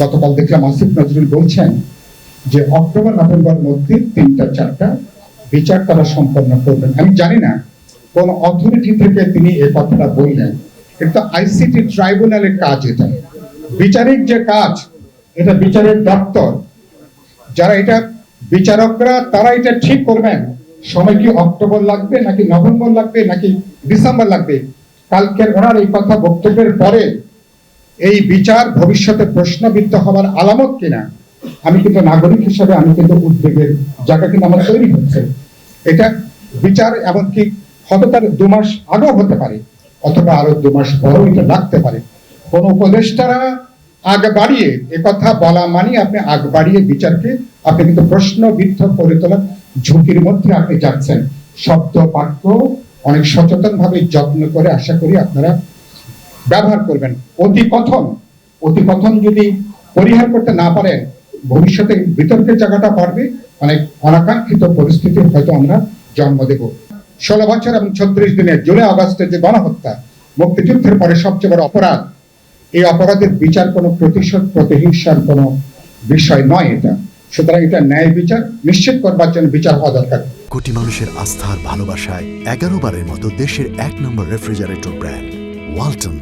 গতকাল দেখলাম আসিফ নজরুল বলছেন যে অক্টোবর নভেম্বর মধ্যে 3-4টা বিচার তারা সম্পন্ন করবেন। আমি জানি না কোন অথরিটি থেকে তিনি এই কথাটা বললেন, কিন্তু আইসিটি ট্রাইব্যুনালের কাজ এটা, বিচারিক যে কাজ, এটা বিচারের দপ্তর, যারা এটা বিচারকরা তারা এটা ঠিক করবেন সময় কি অক্টোবর লাগবে নাকি নভেম্বর লাগবে নাকি ডিসেম্বর লাগবে। কালকের ওনার এই কথা বক্তব্যের পরে এই বিচার ভবিষ্যতে প্রশ্নবিদ্ধ হওয়ার আলামত কিনা, আমি কিন্তু নাগরিক হিসেবে আমি কিন্তু উদ্বেগের জায়গা কিন্তু আমার তৈরি হচ্ছে। এটা বিচার এমনকি হয়তো তার 2 মাস আগেও হতে পারে অথবা আরো 2 মাস পরেও এটা লাগতে পারে। কোন উপদেষ্টারা আগ বাড়িয়ে একথা বলা মানে আপনি আগ বাড়িয়ে বিচারকে আপনি কিন্তু প্রশ্নবিদ্ধ করে তোলার ঝুঁকির মধ্যে আপনি যাচ্ছেন। শব্দ বাক্য অনেক সচেতন ভাবে যত্ন করে আশা করি আপনারা ব্যবহার করবেন। অতি কথন যদি পরিহার করতে না পারেন, ভবিষ্যতে বিতর্কের জায়গাটা বাড়বে, অনেক অনাকাঙ্ক্ষিত পরিস্থিতি হয়তো আমরা জন্ম দেব। 16 বছর এবং 36 দিনের জুলাই আগস্টের যে গণহত্যা, মুক্তিযুদ্ধের পরে সবচেয়ে বড় অপরাধ, এই অপরাধের বিচার কোনো প্রতিশোধ প্রতিহিংসার কোনো বিষয় নয় এটা। সুতরাং এটা ন্যায় বিচার নিশ্চিত করবার জন্য বিচার হওয়া দরকার। কোটি মানুষের আস্থার ভালোবাসায় 11 বারের মতো দেশের 1 নম্বর রেফ্রিজারেটর ব্র্যান্ড ওয়ালটন।